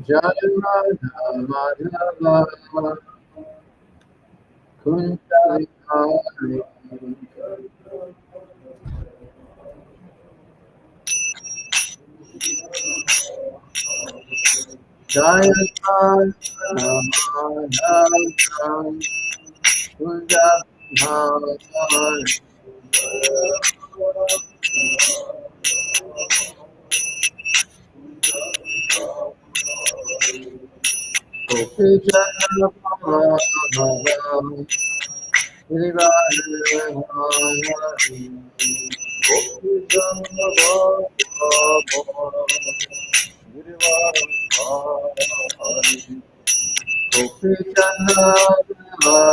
Jai Madhava Madhava Kunta Vihari Jai Madhava Madhava Kunta Vihari Gopi Jana Bhava Girivari Gopi Jana Bhava Girivari Gopi Jana Bhava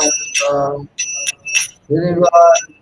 Girivari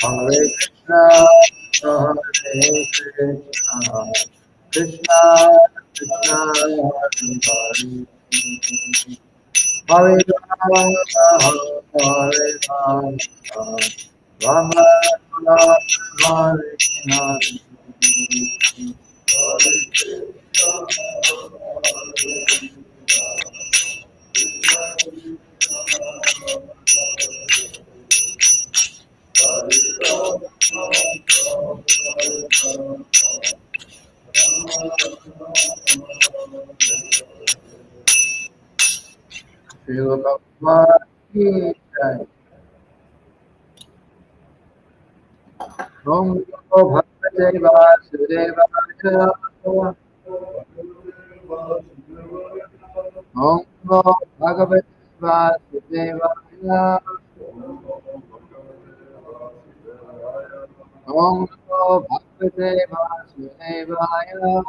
Hare Krishna, Hare Krishna, Krishna Krishna, Hare Hare, Hare Rama, Hare Rama, Rama Rama, Hare Hare. Srila Bhagavad Gita. Om Namo Bhagavate Vasudevaya. Om Namo Bhagavate Vasudevaya. Om Namo Bhagavate Vasudevaya.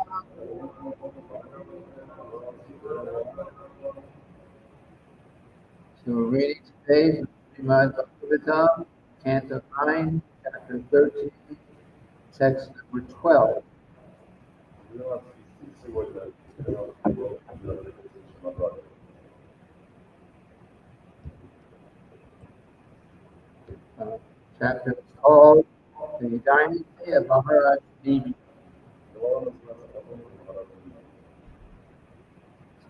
So we're reading today from Srimad-bhagavatam, Canto 9, Chapter 13, Text number 12. Chapter is called The Dynasty of Maharaja Nimi.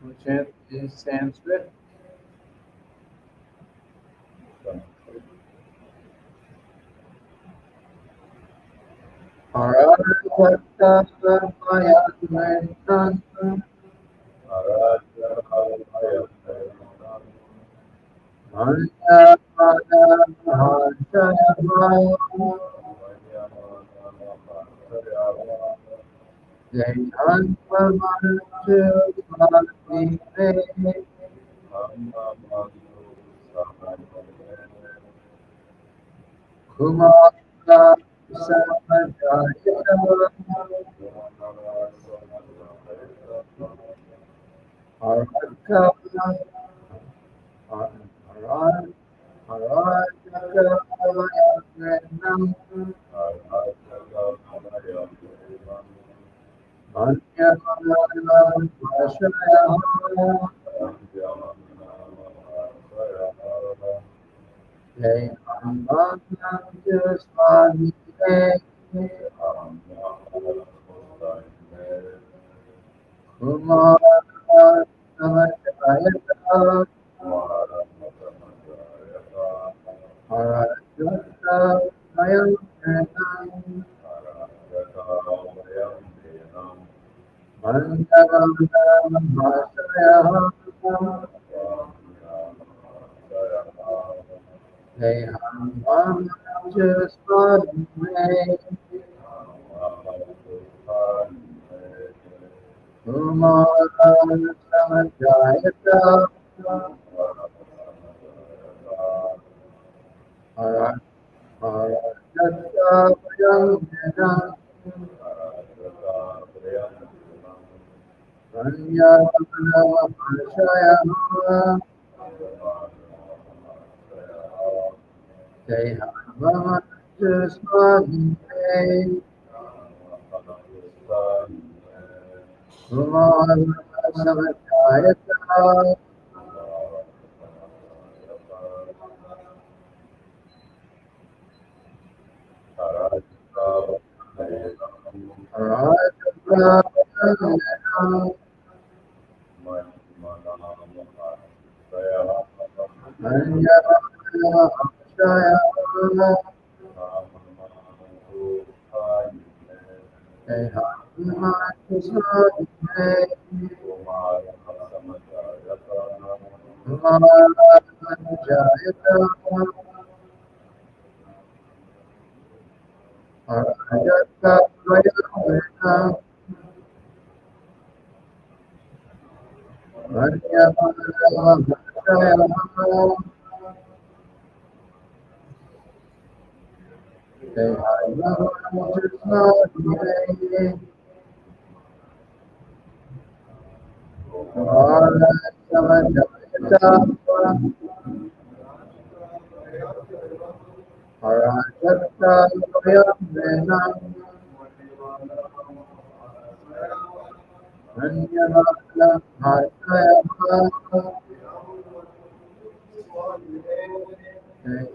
So chant in Sanskrit. Kumara Samajayata Arhaka Arhaka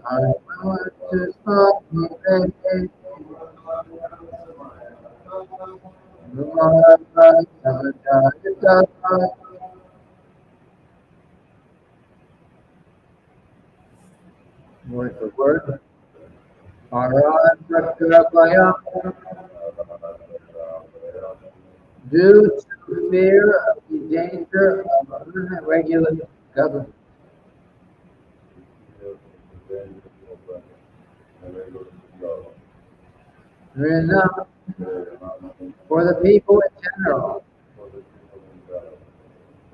Arhaka Word for word. Due to fear of the danger of unregulated government. Renown for the people in general.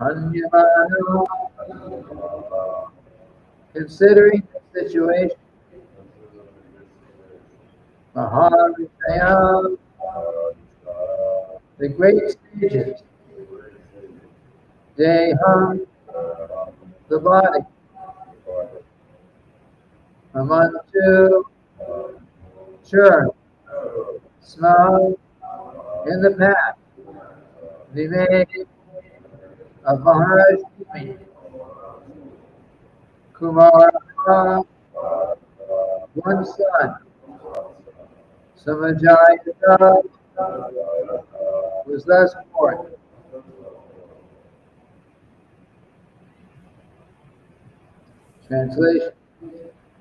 Anyamana, considering the situation. Maharaja, the great sages. Deha, the body. Amantu, sure. Smell in the past. Nimi of Maharaja Nimi. Kumara, one son. Samajayata was thus born. Translation.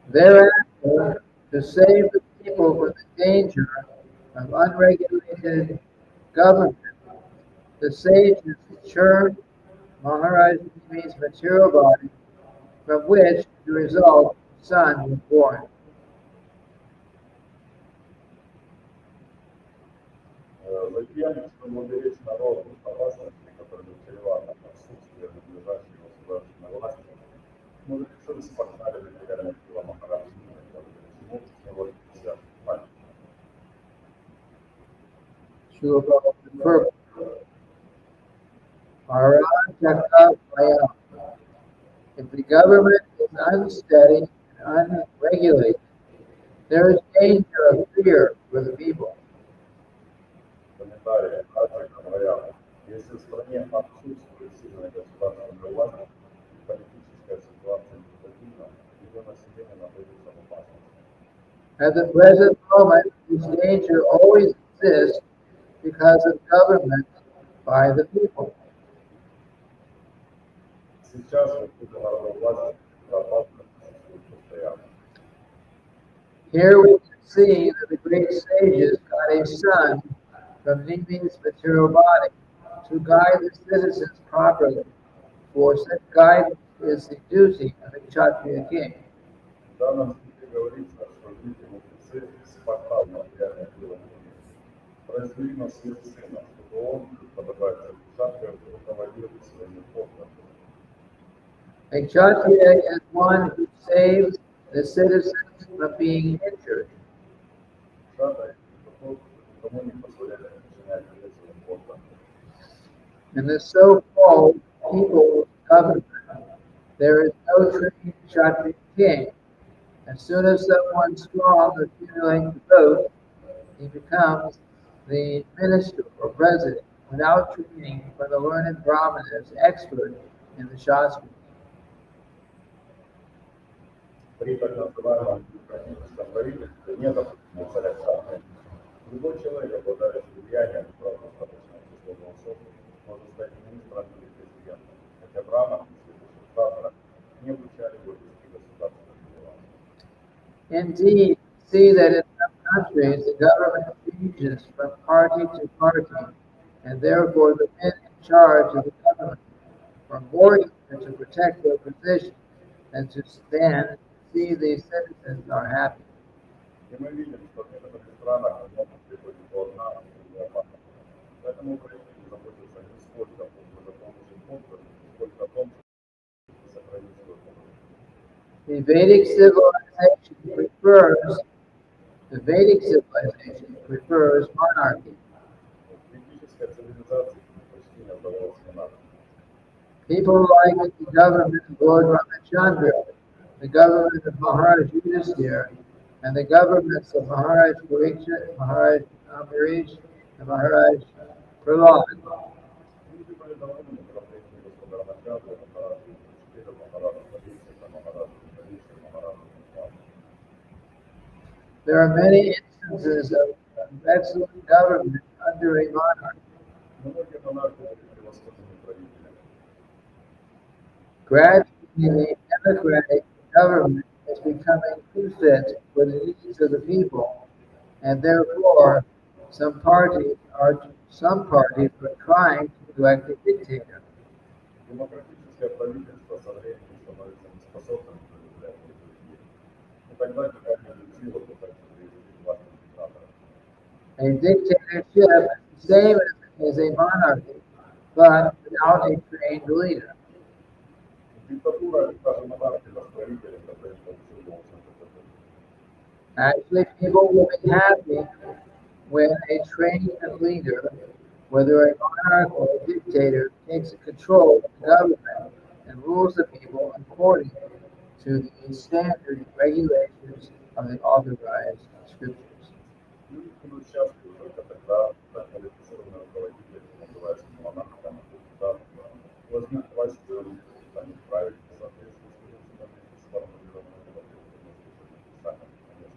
Thereafter, to save the people from the danger of unregulated government, the sages churned Maharaj Nimi's material body, from which the result son was born. Влияние, чтобы уберечь народ от опасности, которые чреваты отсутствием надлежащей государственной власти, мы решили спасали материальные силы Махараджи, всему Srila Prabhupada. Maharaja. If the government is unsteady and unregulated, there is danger of fear for the people. Комментарии. Практика говорят, если в стране отсутствует сильная государственная власть и политическая ситуация нестабильна, ее население находится в опасности. At the present moment, this danger always exists because of government by the people. Сейчас в ходе народной власти эта опасность существует постоянно. Here we can see that the great sages got a son from Nimi's material body to guide the citizens properly, for such guidance is the duty of a Kshatriya king. В данном стихе говорится, что люди мудрецы спасали материальное тело Ними, произвели на свет сына, чтобы он, подобается Кшатрию, руководил своими подданными. A Kshatriya is one who saves the citizens from being injured. Кшатрия – это тот, кому не позволяет причинять вред своим подданным. In the so-called people's government, there is no trained Kshatriya king. As soon as someone strong accumulates the vote, he becomes the minister or president without training for the learned brahmanas expert in the Shastra. При так называемом демократическом правительстве нет абсолютной царя Кшатрия. Любой человек, обладающий влиянием, достаточное число голосов, может стать министром или президентом, хотя Брахман, следующий Кшатра, не обучали его вести государственные дела. Indeed, see that in some countries the government changes from party to party, and therefore the men in charge of the government are more eager to protect their position than to stand and see the citizens are happy. И мы видим, что в некоторых странах могут приходить одна и другая партия. Поэтому правители заботятся не столько о благополучии подданных, сколько о том, чтобы сохранить свой положение. The Vedic civilization prefers monarchy. Ведическая цивилизация почти не отдавалась монархии. People like the government of Lord Ramachandra, the government of Maharaja Yudhisthira, and the governments of Maharaj Parikshit, Maharaj Ambarish, and Maharaj Prahlad. Люди были довольны правлением господара Начала, Махараджа Юдхиштхира, Махараджа Парикшита, Махараджа Парикшита, Махараджа Праhlad. There are many instances of excellent government under a monarch. Многие монархи были превосходными правителями. Gradually, the democratic government is becoming too fit for the needs of the people, and therefore some parties are trying to elect a dictator. Демократическое правительство со временем становится неспособным удовлетворять людей. И тогда какая-нибудь сила пытается привести к власти диктатора. A dictatorship is the same as a monarchy, but without a trained leader. Диктатура – это та же монархия с правителем, который получил должность диктатуры. Actually, people will be happy when a trained leader, whether a monarch or a dictator, takes control of the government and rules the people according to the standard regulations of the authorized scriptures. Люди будут счастливы только тогда, когда квалифицированный руководитель, называется монархом, возьмет власть в свои руки, станет править в соответствии с принципами, сформулированными в Писании, конечно,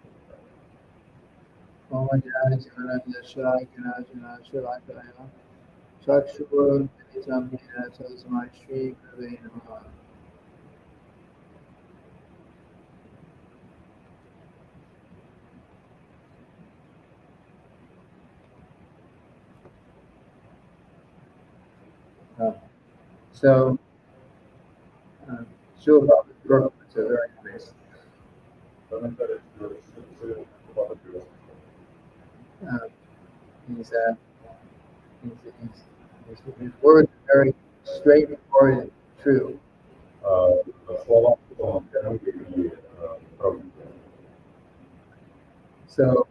So, Srila Prabhupada is a very nice. Комментарий Шри Прабхупады превосходный. He's, his words are very straightforward and true. Слова прямые и правдивые. So,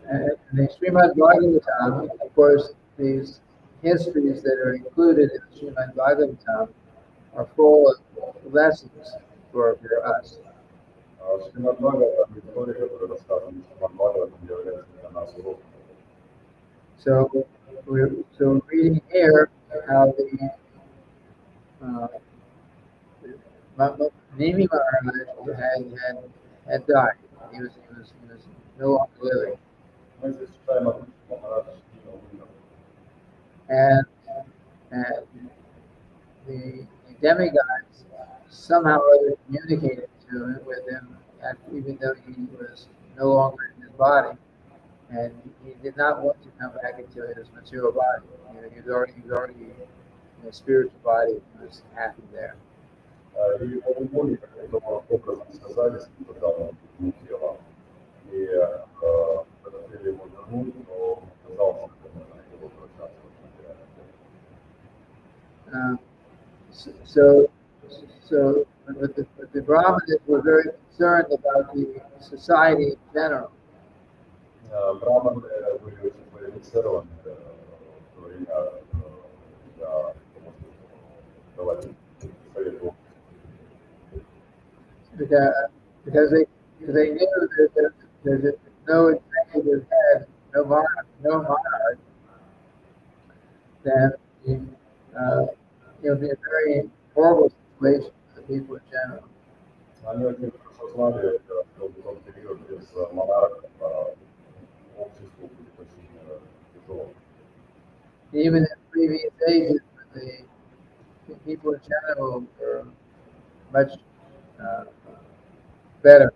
And the Srimad-bhagavatam, of course, these histories that are included in the Srimad-bhagavatam are full of lessons for us. Srimad Bhagavatam история, которая рассказана в Srimad Bhagavatam, является для нас уроком. So we're reading here how the uh, Nimi Maharaj had died. He was no longer living, Мы здесь читаем о том, что Махарадж Ними умер. and and the demigods somehow or other communicated with him, even though he was no longer in his body, and he did not want to come back into his material body. You know, he was already in a spiritual body. He was happy there. И его боли каким-то образом связались, когда он не тело. И хотели его вернуть, но он отказался, что нужно его возвращаться в материальное тело. But the Brahmanas were very concerned about the society in general. Браманы были очень квалифицированы в то время для того, чтобы давать совету. Because they knew that there's no executive head, no monarch, then it would be a very horrible situation for the people in general. Они очень хорошо знали, что в тот период без монарха обществу будет очень тяжело. Even in previous ages, the people in general were much better.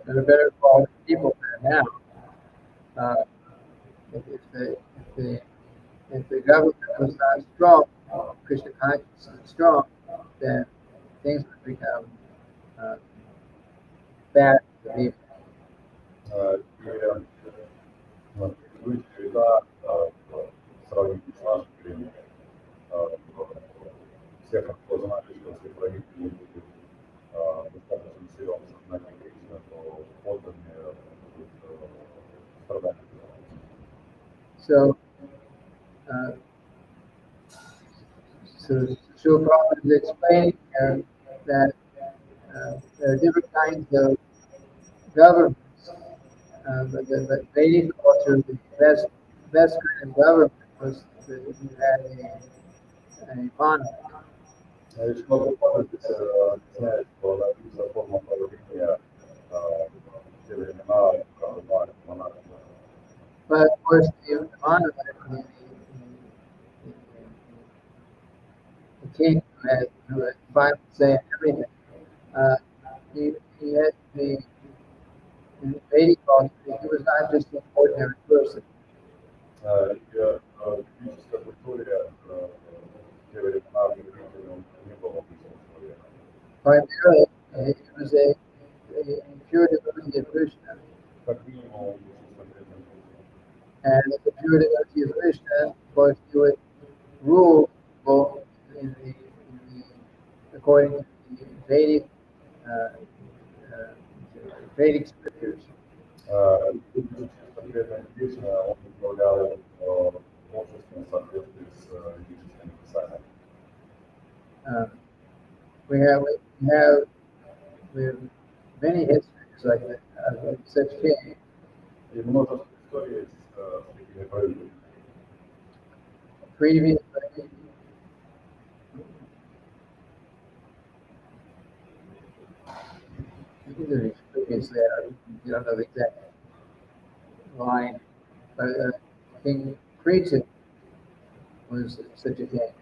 They're better quality people than now. If the government was not strong, Krishna consciousness was strong, then things would become bad for the people. И в века в сравнении с нашим временем все хорошо знали, что если правитель будет достаточно силен сознания Кришны, то подданные будут страдать. So Srila Prabhupada is explaining here that there are different kinds of governments. But the Vedic culture, the best kind of government was that you had a monarch. Еще Прабхупада здесь объясняет, что написана форма правления в те времена монархии. But of course, the monarch, the king who had final say in everything, he had to be, in the Vedic culture, he was not just an ordinary person. В ведической культуре в те времена правителем он не был обычным человеком. Primarily, he was a pure devotee of Krishna. Как минимум, он был чисто преданным. And as a pure devotee of Krishna, of course, he would rule both according to the Vedic scriptures. Будучи чисто преданным Кришне, он управлял обществом в соответствии с ведическими писаниями. We have many histories like that, of such king. И множество историй с такими правителями. Previously, you don't know the exact line, but King Preetu was such a king.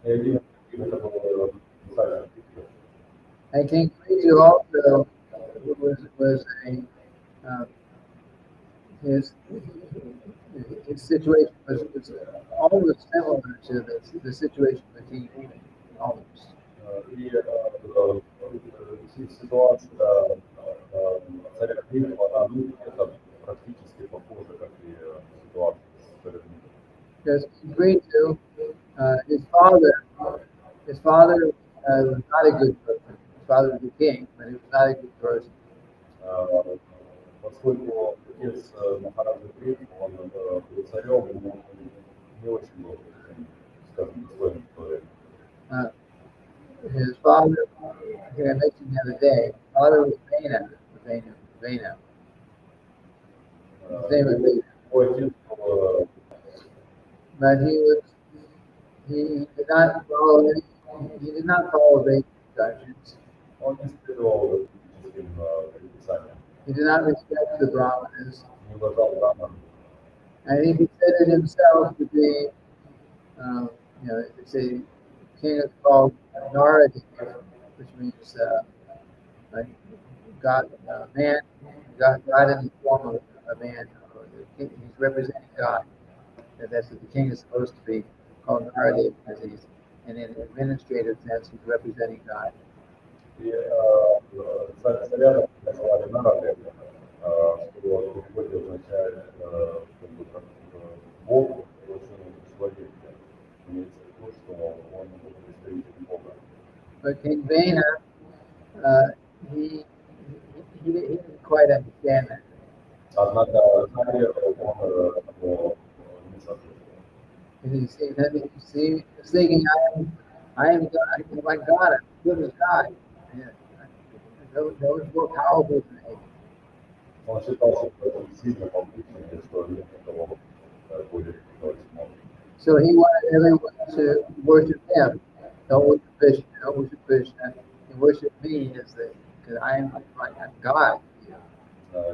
И один из таких это был Царь. And King Preetu also was his situation was almost similar to the situation with King Nimi, almost. И ситуация царя Киева, она это практически похожа, как и ситуация с царем. Because King Preetu, his father was not a good person. His father was a king, but he was not a good person. Поскольку отец Махараджа Кришны, он был царем, но он не очень был, скажем, достойным человеком. His father, here I mentioned the other day, his father was Vena. His name was Vena. Мой отец был But he did not follow Vedic instructions. он не следовал ведическим предписаниям, He did not respect the Brahmanas, не уважал браман. and he considered himself to be, it's a king is called Naradi, which means like God, man, God in the form of a man. He's representing God. That's what the king is supposed to be called Naradi, because he's, in an administrative sense, he's representing God. И царя назвали Нарады, что в переводе означает как бы как Бог, очень человек. Имеется в виду, что он представитель Бога. But King Vena, he didn't quite understand that. Однако царь он его не соответствовал. And he was thinking, I am God, I'm like God, I'm as good as God. Yeah. No one's more powerful than me. Он считал, что это сильно могущественнее, что нет никого более сильного. So he wanted everyone to worship him. Don't worship Krishna, don't worship Krishna. And worship me because I'm God.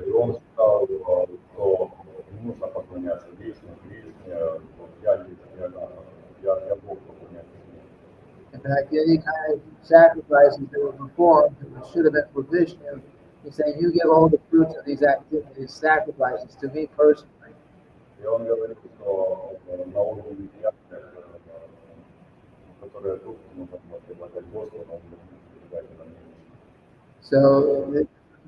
И он считал, что не нужно поклоняться Кришне, я Бог поклоняюсь. In fact, any kind of sacrifices that were performed that should have been for Vishnu, he's saying, you give all the fruits of these activities, sacrifices, to me personally. И он говорит, что на уровне ясных, которые тут нужно предлагать Господу, он будет предлагать на небе. So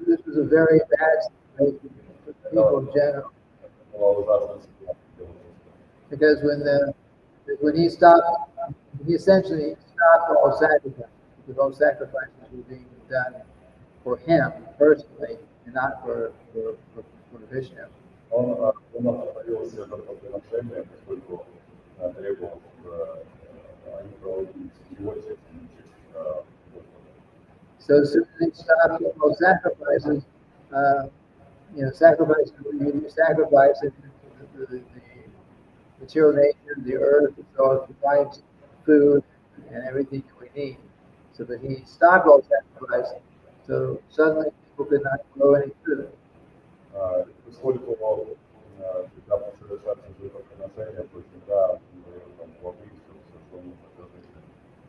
this was a very bad situation for people in general. Because when he essentially stopped all sacrifices, because all sacrifices were being done for him personally and not for Vishnu. Он остановил все жертвоприношения, поскольку требовал, чтобы они проводились его честным Господу. So as soon as he stopped all sacrifices, sacrifices, you do sacrifice and the material nature, the earth, so it provides food and everything that we need. So that he stopped all sacrifice, so suddenly people could not grow any food. Поскольку когда совершаются жертвоприношения, то всегда там плоды, все, что нужно для жизни.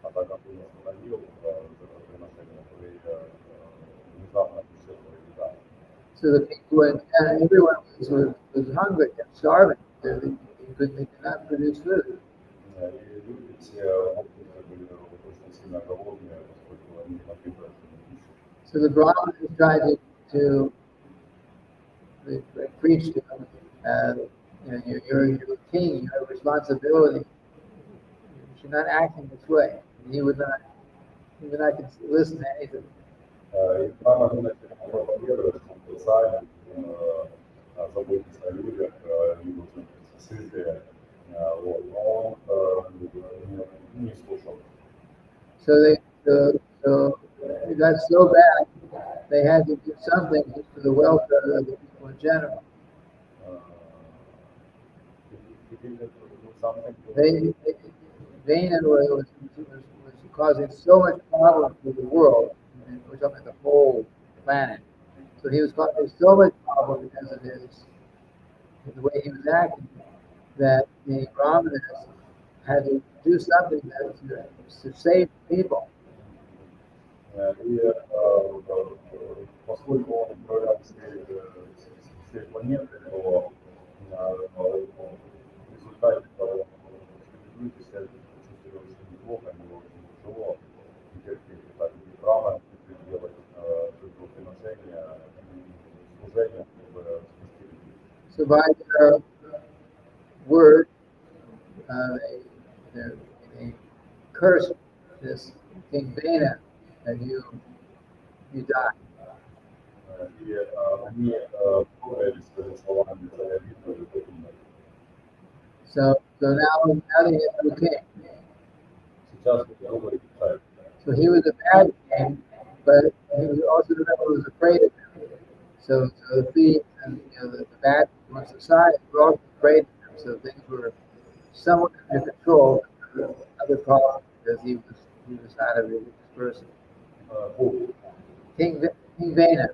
А так как он остановил жертвоприношения, то внезапно исчезла еда. So the people and everyone was hungry and starving. They could not produce food. И люди все были очень сильно голодные, поскольку они не могли брать пищу. So the Brahmanas tried to preach to him, you're a king, you have a responsibility. You should not act in this way. And he would not listen to anything. И Брахманы начали проповедовать, что он царь, заботится о людях, они должны быть сытые, но он не слушал. So it got so bad, they had to do something for the welfare of the people in general. Vena was causing so much problems for the world, and we're talking about the whole planet. So he was causing so much problem because of the way he was acting, that the Brahmanas had to do something to save people. И поскольку он управлял всей планетой, то в результате того, что люди себя чувствовали очень неплохо, они очень тяжело и терпели. Так и право делать жертвоприношения и служение, чтобы спасти людей. So by their word, they cursed this King Vena, and you die. И они поверили своими словами царя Виктора и Путина. So now they have a king. Сейчас другой царь. So he was a bad king, but he was also the one who was afraid of him. So the thieves and the bad people in society were also afraid of him. So things were somewhat under control. Other problem because he was not a religious person. King Vena.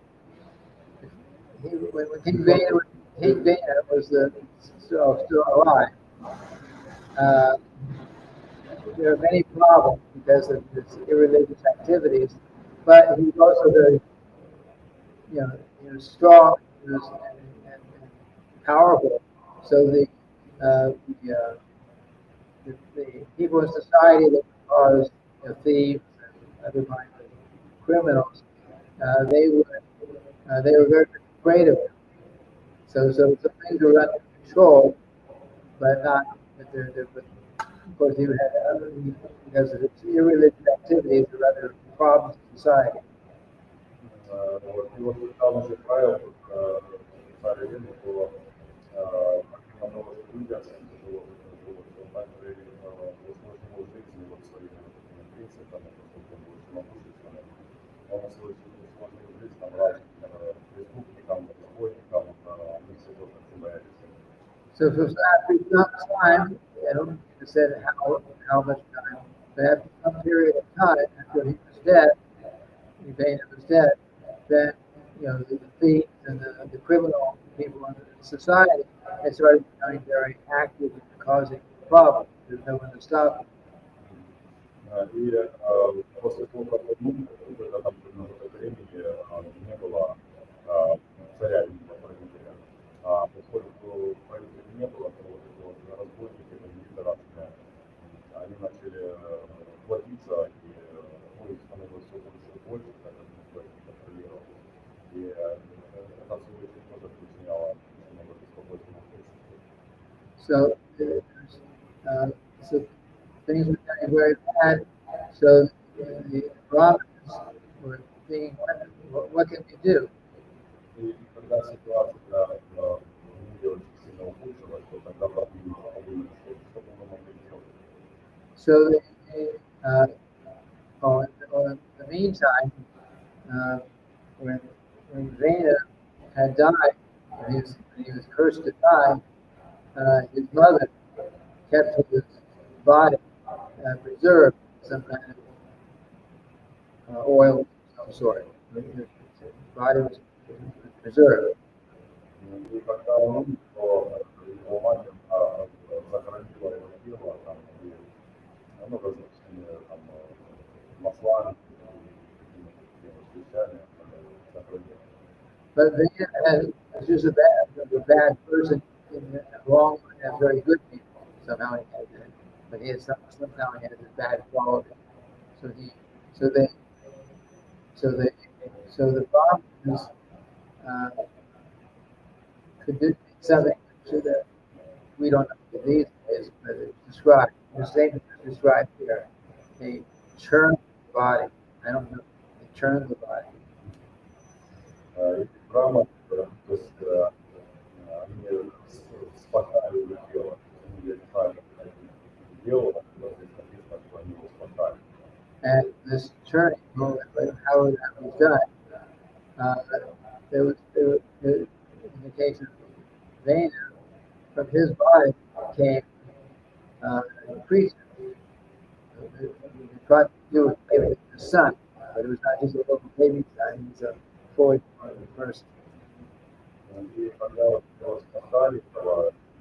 When King Vena was still alive, there were many problems because of his irreligious activities, but he was also very, strong and powerful. So the people in society that caused thieves and other kinds of criminals, they were very afraid of him. So things were under control, but not. But of course, because of his irreligious activities or other problems in society. Вот. И вот там уже правило, царя Вены было намного людям, тяжело было, также усложнил жизнь вот своими принципами, поскольку он был очень могущественным. Он усложнил жизнь там разным преступникам, разбойникам, они все тоже очень боялись. So after some time, I don't know if it said how much time, but after some period of time, after he was dead, Vena was dead, then the thieves and the criminal people in society had started becoming very active in causing problems. There's no one to stop them. И после того, как он умер, когда там примерно это времени не было царя или правителя, поскольку правителя не было, то вот эти вот разбойники, бандиты разные, они начали плодиться, и их становилось все больше и больше, так как никто их не контролировал. И это, в свою очередь, тоже причиняло очень много беспокойства в обществе. So things were getting very bad. So the Brahmins were thinking, what can we do? И когда ситуация в мире очень сильно ухудшилась, то тогда подумали, что мы могли сделать. So in the meantime, when Vena had died, when he was cursed to die, his mother kept his body preserved in some kind of oil of some sort. His body was preserved. И когда он умер, то его мать захоронила его тело, там, и различными там маслами, какими-то вещами захоронила. But Vena was just a bad person in the long run as very good people. Somehow he had that, but somehow he had this bad quality. So the Brahmins could do something so that we don't know these days, but it's described. The same is described here. They churn the body. I don't know. They churn the body. И Брахма, то есть они спахали тело, они летали дело, написано, что они его спахали. And this churning, how that was done, in the case of Vena, from his body came creatures. They tried to do it maybe with the sun, but it was not just a little baby sun, he was a fully formed person. И когда его спахали,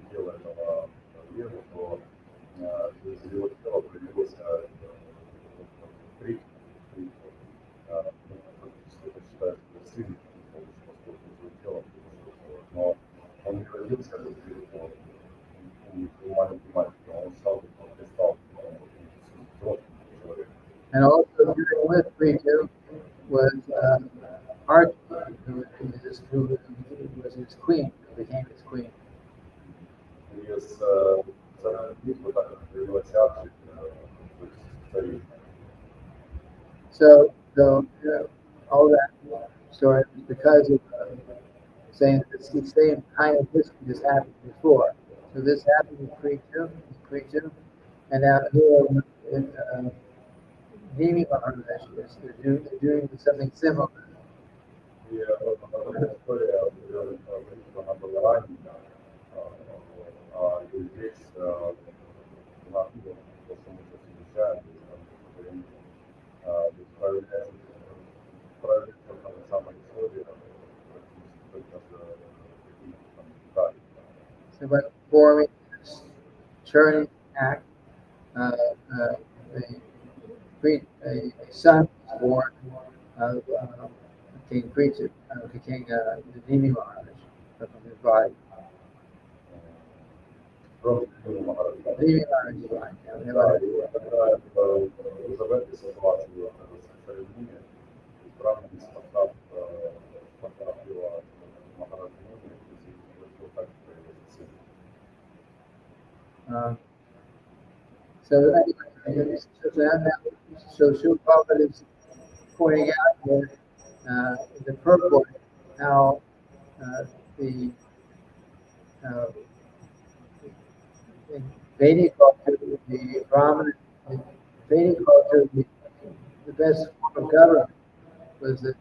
тело этого Вены, то из его тела появился крик, фактически это считается сын, поскольку его тело, но он не родился как маленький мальчик, он стал взрослым человеком. And also during with Ritu was Archie, who was his queen, who became his queen. И с царем битвы также появилась Арчи, то есть царевна. So all that story because of saying that it's the same kind of history that's happened before. So this happened with Preacher, and now here with Nimi Maharaja they're doing something similar. И история великого наболевания, и здесь у нас то, что мы сейчас изучаем, проявляется та же самая история, только с какими-то там деталями. So by forming this churning act, a son was born of King Preacher, King Nimi Maharaj from his body. Nimi Maharaj is blind. Да, и когда уже в этой ситуации состоит Ними, исправленный состав его Махараджа Ними, то так проявляется сын. So Srila Prabhupada is pointing out here in the purport how the in Vedic culture, the Brahmin, in Vedic culture, the best form of government was to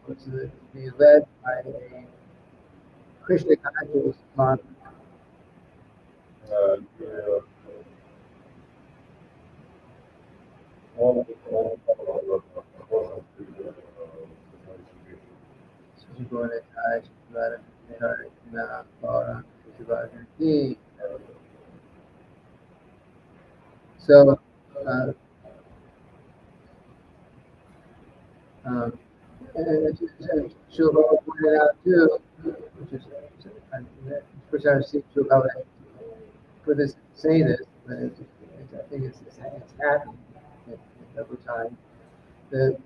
be led by a Krishna conscious monarch. So, and Shilpa pointed out too, which is first I've seen Shilpa put this, say this, but I think it's happening over time. The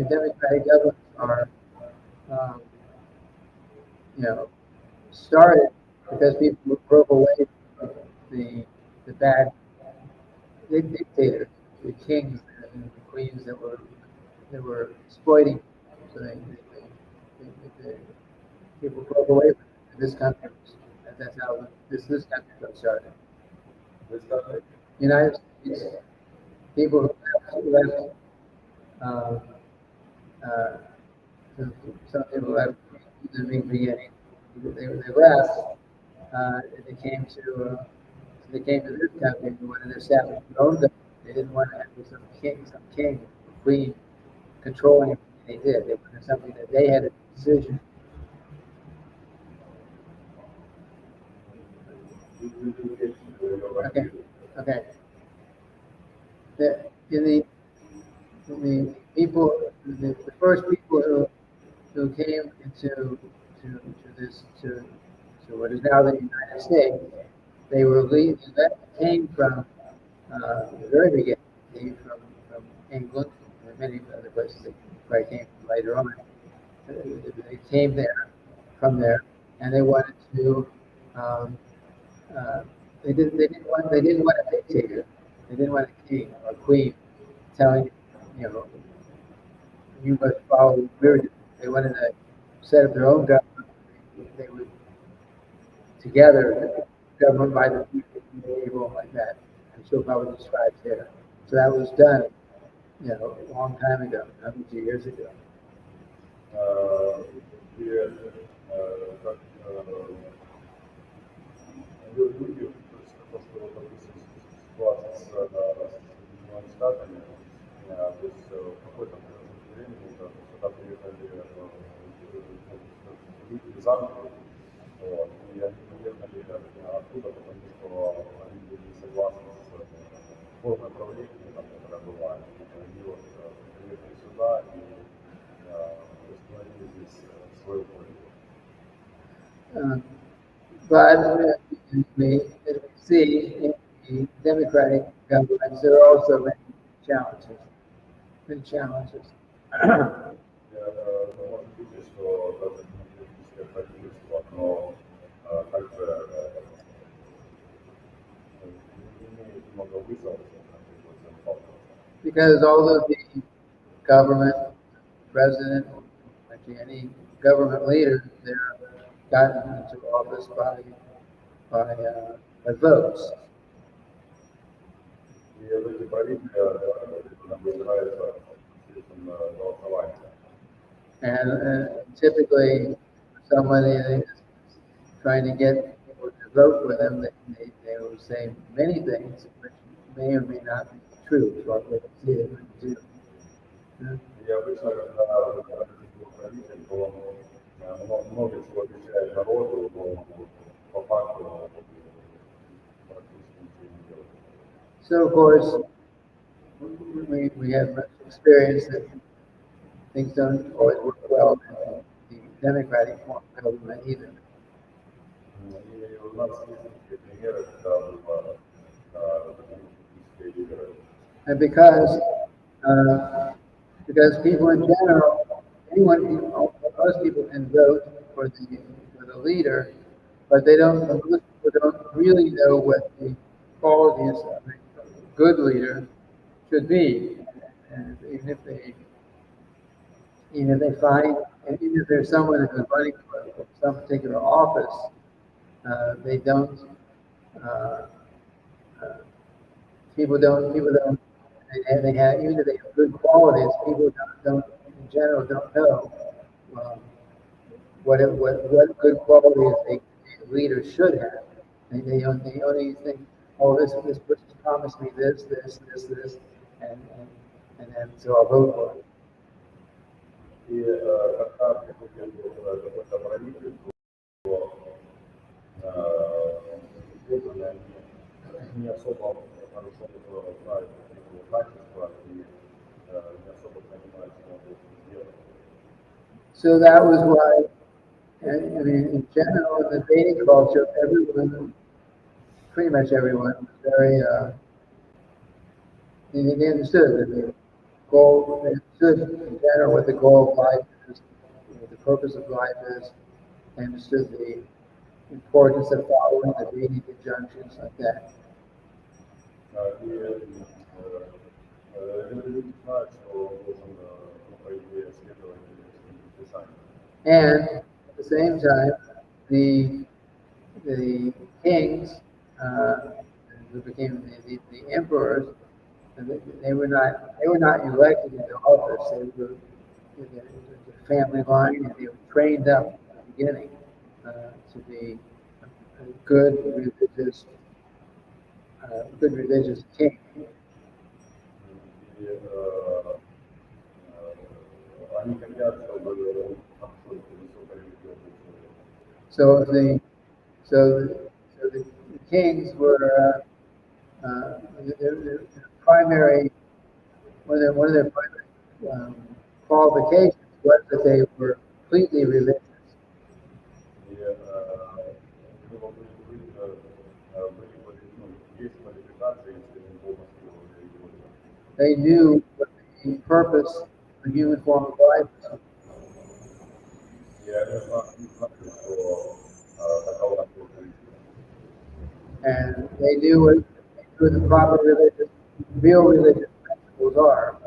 democratic governments are, started because people broke away from the bad dictators, the kings and the queens that were exploiting. So people broke away from this country. That's how this country got started. United States, people who left, some people left in the beginning. They left. They came to this country. They wanted to establish their own government. They didn't want to have some king, queen controlling everything they did. They wanted something that they had a decision. Okay. The people, the first people who came to what is now the United States, they came from the very beginning, came from England and many other places that probably came from later on. They came from there, and they wanted to. They didn't want a dictator. They didn't want a king or a queen telling you must follow we're doing. They wanted to set up their own government. They would together governed by the people like that. And so probably describes there. So that was done, a long time ago, hundreds of years ago. Люди, то, что вот, допустим, ситуация с Соединенными Штатами, то есть в какой-то времени, сюда приехали люди из Англии, вот, и они приехали оттуда, потому что они были не согласны с формой правления, которая была, и вот приехали сюда и установили здесь свою политику. But we see in the democratic governments there are also many challenges. Можно видеть, что даже демократическое правительство, оно также имеет много вызовов. Because although the government, president, actually any government leader, they're gotten into office by votes. И эти правители выбираются посредством голосования. And typically, somebody is trying to get people to vote for them, they will say many things which may or may not be true, so what they see they would do. И обычно, когда выбирается правитель, то он много чего обещает народу, но по факту практически ничего не делает. So, of course, we have much experience that things don't always work well in the democratic form of government either. И у нас есть такие примеры, когда было демократические выборы. And because people in general, most people can vote for the leader, but most people don't really know what the qualities of a good leader should be. And even if there's someone who's running for some particular office, they don't. Uh, uh, people don't. And they have, even if they have good qualities, people don't in general don't know what good qualities a leader should have. They only think, oh, this person promised me this, and then so I'll vote for it. И когда приходит какой-то правитель, то действительно не особо хорошо знают его качества и не особо понимают, что он должен делать. So that was why, I mean, in general, in the Vedic culture, pretty much everyone, was very, they understood that the goal, they understood in general what the goal of life is, what the purpose of life is, they understood the importance of following the Vedic injunctions like that. And at the same time, the kings who became the emperors, they were not elected into office. They were the family line, and they were trained up at the beginning to be a good religious king. So the kings were their primary one of their primary qualifications was that they were completely religious. They knew what the purpose of the human form of life was. And they knew what the proper real religious principles are.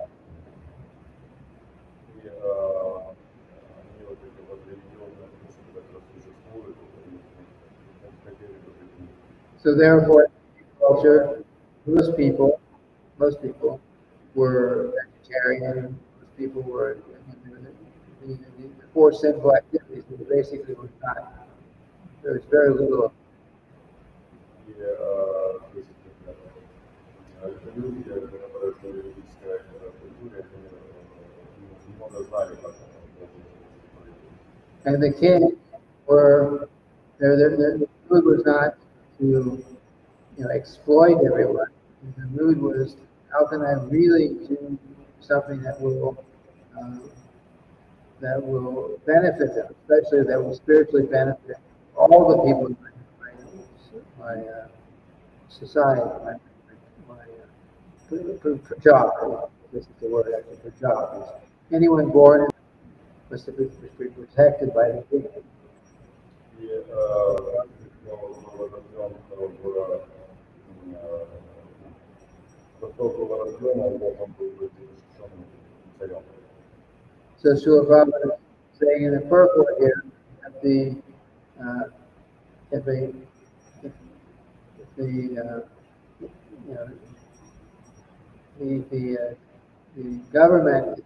So therefore, in culture, most people were vegetarian. Most people were the four sinful activities. Basically, was not. There was very little. And the kings were the mood was not to exploit everyone. The mood was, how can I really do something that will benefit them, especially that will spiritually benefit all the people in my society, my job. This is the word actually for job. Anyone born was to be protected by the king. царем. So Srila Prabhupada is saying in the purport here that if the if the you know the government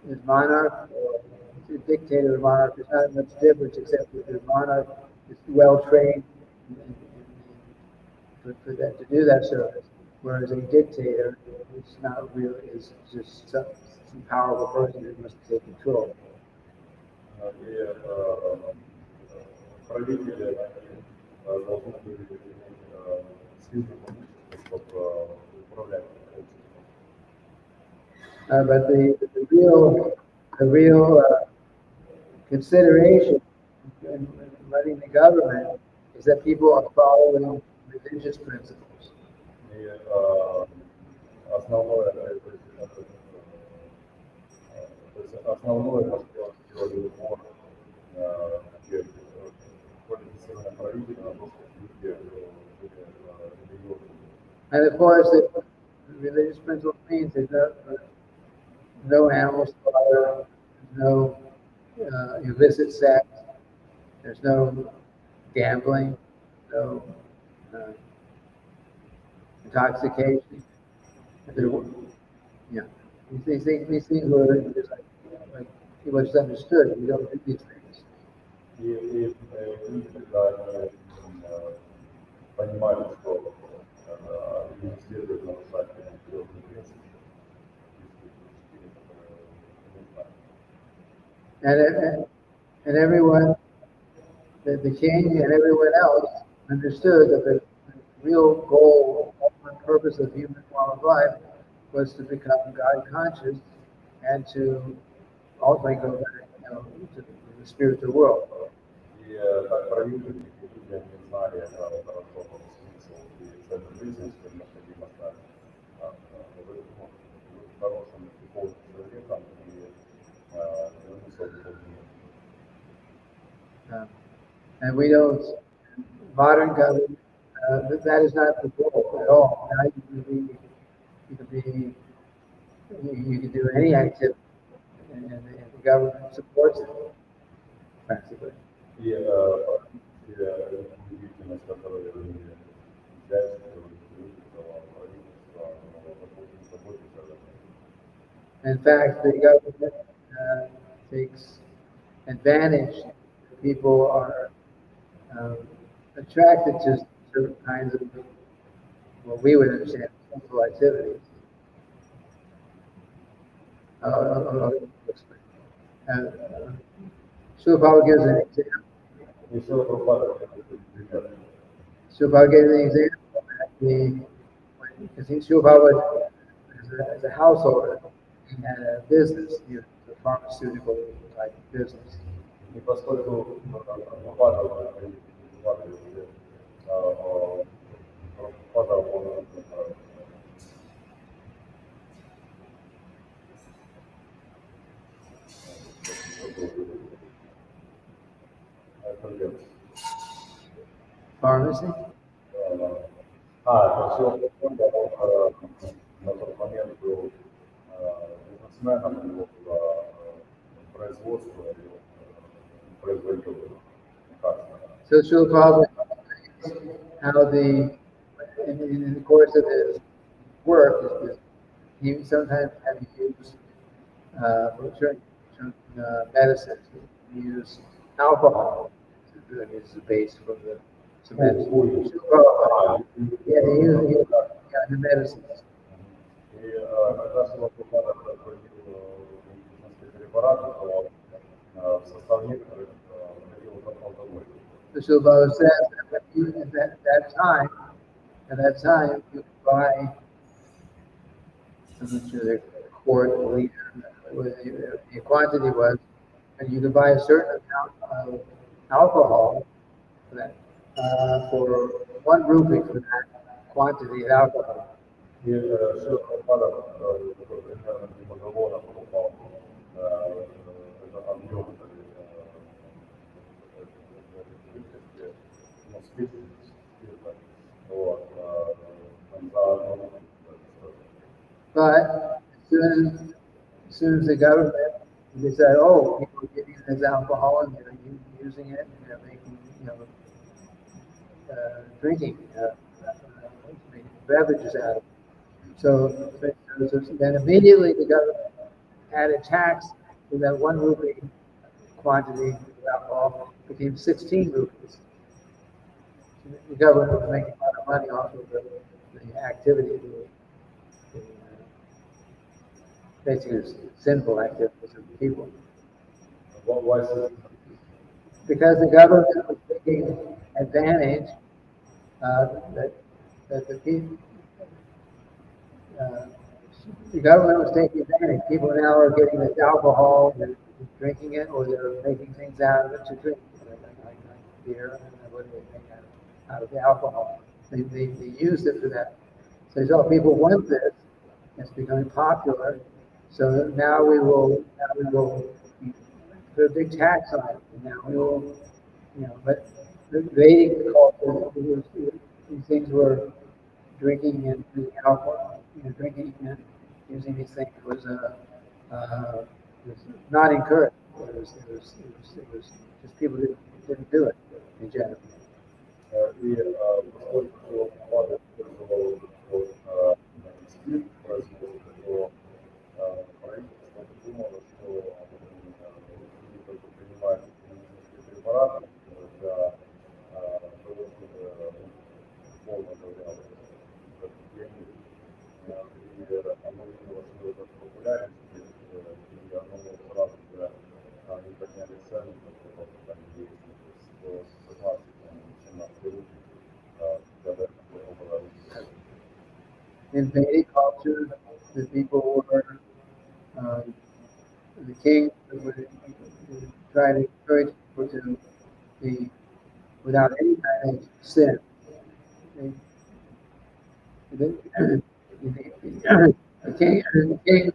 is monarch or the dictator or monarch, there's not much difference except that the monarch is well trained for that to do that service, whereas a dictator is not really is just some powerful person who must take control. И правители они должны были иметь сильное могущество, чтобы управлять обществом. But the real consideration in running the government is that people are following religious principles. И основное, основное, на что делали упор квалифицированные правители, на то, чтобы люди были религиозными. And of course, the religious principle means there's no animal slaughter, no illicit sex, there's no gambling, no intoxication. Yeah, these things were just like people just understood. We don't do these things. И люди, когда они понимали, что не следует нарушать религиозные принципы, And everyone, the king and everyone else understood that the real goal and purpose of human form of life was to become God conscious and to ultimately go back, to the spiritual world. И как правители, люди, они знали хорошо смысл и цель жизни, что необходимо стать хорошим духовным человеком и вернуться в духовный мир. And we don't, modern government, that is not the goal at all. Now you can do any activity, and the government supports it, practically. И деятельность, которую они участвуют, правительство, заботится об этом. In fact, the government takes advantage. People are attracted to certain kinds of what we would understand as sinful activities. Srila Prabhupada gives an example. И все Прабхупада пример. Srila Prabhupada gives an example that because Srila Prabhupada as a householder, he had a business, a pharmaceutical type of business. И поскольку Прабхупада он Pharmacy? Это все на тот момент был бизнесменом производства и производил лекарства. So Srila Prabhupada explains how in the course of his work, he sometimes had to use certain medicines. He used alcohol as the base for the medicine. Yeah, he used the medicines. И когда Шилапрапада производил медицинские препараты, то в состав некоторых входил алкоголь. So Srila Prabhupada says that at that time, you could buy, I'm not sure the quart or liter, what the quantity was, and you could buy a certain amount of alcohol for that, for 1 rupee for that quantity of alcohol. И Шилапрапада примерно договора покупал это объем спирта. But as soon as the government decided, oh, people are getting this alcohol and they're using it and they're making, drinking, making beverages out of it. So then immediately the government added tax to that 1 rupee quantity of alcohol became 16 rupees. The government was making a lot of money off of the activity, basically sinful activities of the people. Why is it? Because the government was taking advantage that uh, the government was taking advantage. People now are getting this alcohol, they're drinking it, or they're making things out of it to drink, like beer, and what do they make out of the alcohol? They used it for that. So people want this. It's becoming popular. So now we will put a big tax on it. And now we will, but the Vedic culture, these things were drinking and using alcohol, drinking and using these things was not encouraged. It was just people didn't do it in general. И поскольку падает от спирт производства, то правительство подумало, что люди только принимают медицинские препараты для полного употребления. И оно видело, что это популярность, и оно сразу же они подняли цены, потому что там есть 116 in Vedic culture, the people were, the king would try to encourage people to be without any kind of sin. The king, they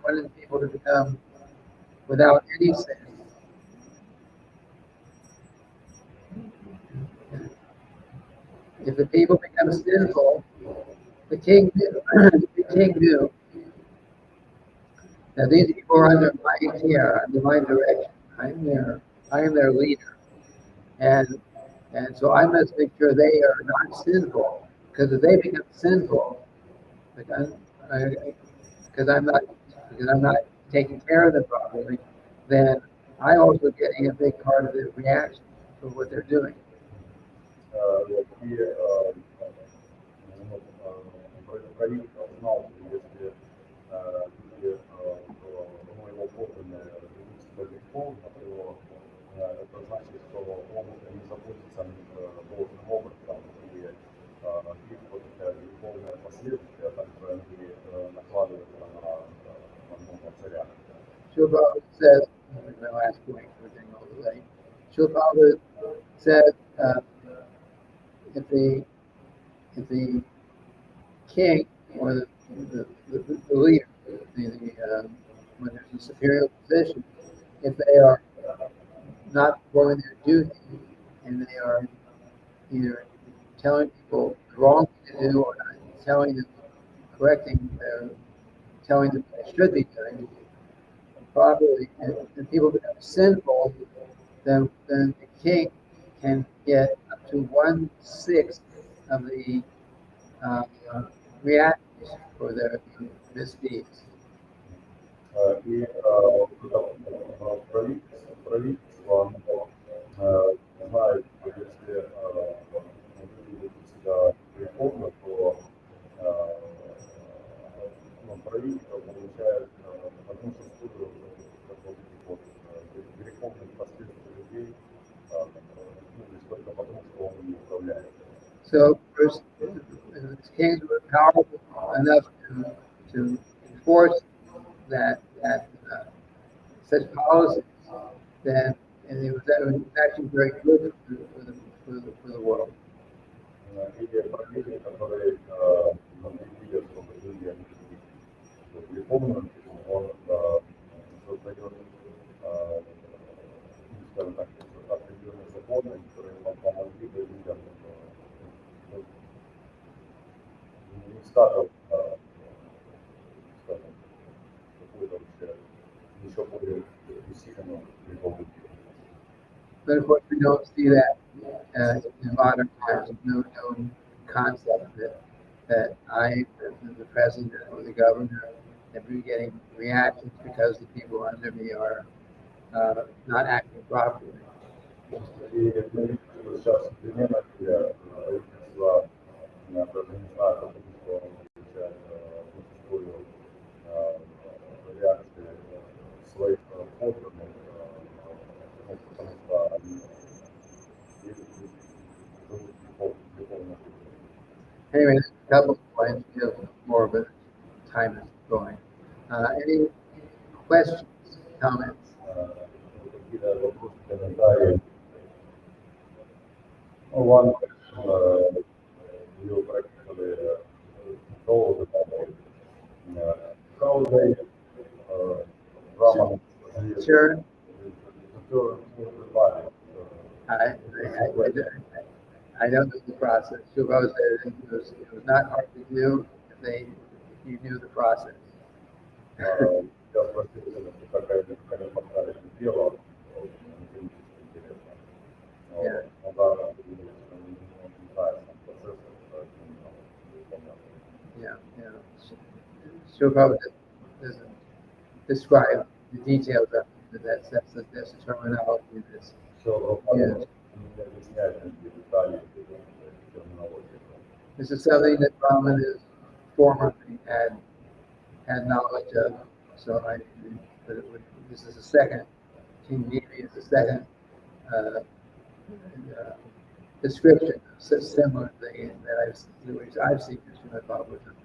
wanted people to become without any sin. If the people become sinful, the king knew that these people are under my care, under my direction. I am their leader, and so I must make sure they are not sinful. Because if they become sinful, because I'm not taking care of them properly, then I also getting a big part of the reaction for what they're doing. Правительство знал, что если люди, его подданные ведут себя греховно, то это значит, что могут не заботиться о них должным образом, и их вот эта греховная последствия также они накладываются на нового царя. Srila says, my last point, we're getting all the way. Srila says, if the king or the leader, when there's a superior position, if they are not performing their duty and they are either telling people the wrong thing to do or not telling them, telling them what they should be doing properly, and people become sinful, then the king can get up to 1/6 of the reactions for their misdeeds. И правительство знает, что если люди ведут себя греховно, то правительство получает одну шестую греховных последствий людей, лишь только потому, что он не управляет. So first, the kings were powerful enough to enforce that such policies, then and it was actually very good for the world. Или правители, которые видят, что люди они греховно, он создает, скажем так, определенные законы, которые помогли бы людям не статус But of course, we don't see that in modern times. No concept that I, the president or the governor, have been getting reactions because the people under me are not acting properly. И мы видим, что сейчас современно, где правительство администрация что получает зачастую реакции своих подданных, потому что они живут духовно. Anyway, a couple of points. We have more, but time is going. Any questions, comments? Какие-то вопросы, комментарии. One question you practically told about how they Brahman Sure. to the body. I don't know the process. Shubho said it was not hard to do if you knew the process. Я спросил, какая механикальная дело, интересно. Но да, не знаю, процесс, Yeah. Shubho doesn't describe the details of it. That's the terminology that's used. This is something that Brahman is formerly had knowledge of. So this is the second. King Nimi is the second description of similar thing that I've seen in Srimad-bhagavatam.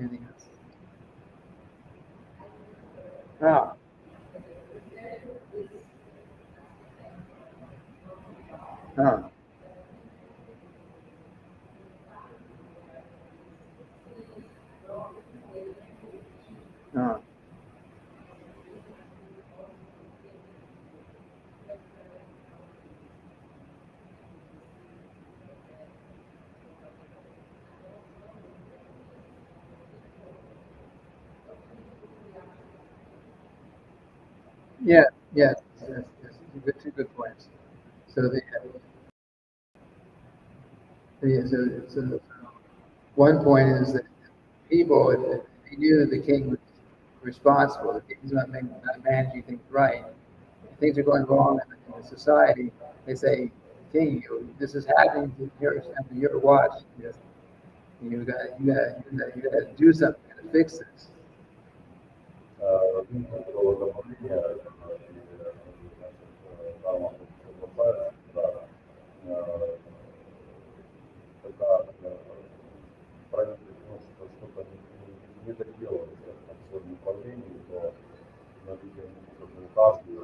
Anything else? Ah. Yes, two good points. So one point is that people, if they knew that the king was responsible, the king's not managing things right, if things are going wrong in the society, they say, King, this is happening under your watch. You gotta do something to fix this. Не доделали в своем управлении, то на видео указывают, и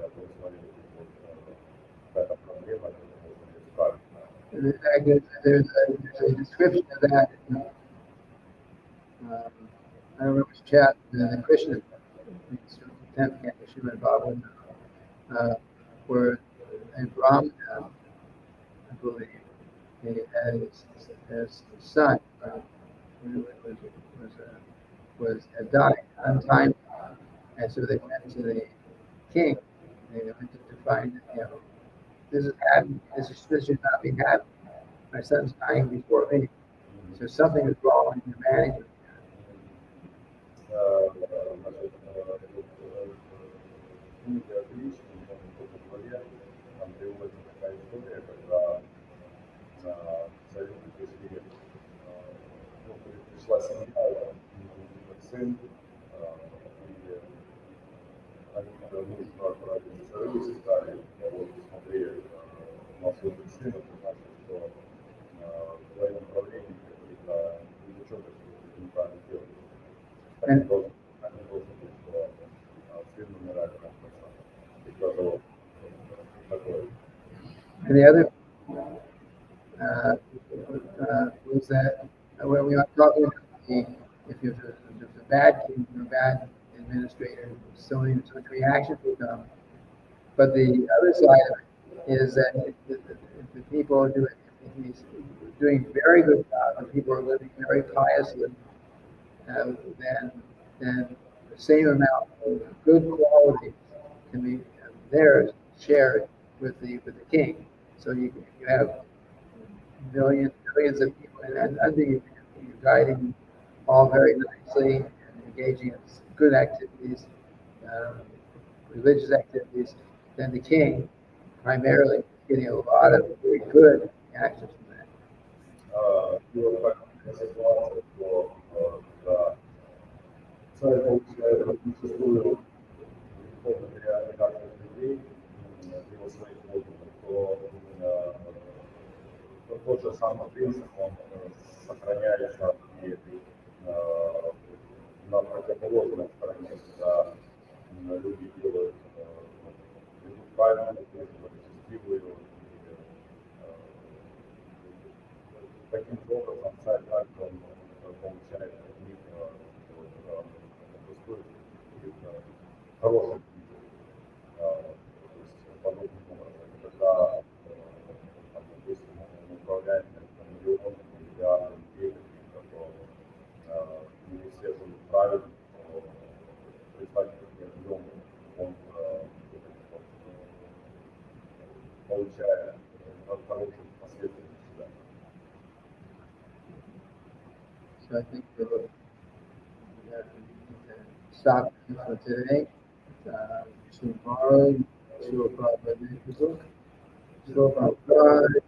я посмотрел, какая-то проблема, In fact, there's a description of that. I don't remember which chapter in the Krishna, 10th canto, Srimad-bhagavatam, where a Brahmana, I believe, he had his son had died untimely, and so they went to the king. They went to find, this is happening. This should not be happening. My son's dying before me. So something is wrong in your management. Пришла семья, сын, они нужно отправить за стали, вот смотрели на своего сына, это значит, что в военном направлении какие-то ученые неправильно делают. Они должны быть, что сын умирает из-за того, такое. And the other was that when we are talking about if you're the bad king or bad in administrator, so many such reactions will come. But the other side of it is that if the people are doing, if he's doing very good job, and people are living very piously, then the same amount of good quality can be theirs shared with the king. So you have millions of people, and under you, you're guiding all very nicely and engaging in good activities, um, religious activities. Then the king primarily is getting a lot of very good actions from that. Была такая ситуация, что когда царь получает зачастую реакцию людей, его своих подданных, то тот же самый принцип, он сохраняется и на противоположной стороне, когда люди делают ведут правильную жизнь, благочестивую, таким же образом царь также он получает от них хороший то есть подобным образом. Когда, там, допустим, он управляет миллионами, миллиардами людей, то не все живут правильно, то представитель объем, он получает хорошие последствия для себя. So I think we have to stop for today. Tomorrow, 2 o'clock, Shri Prabhupada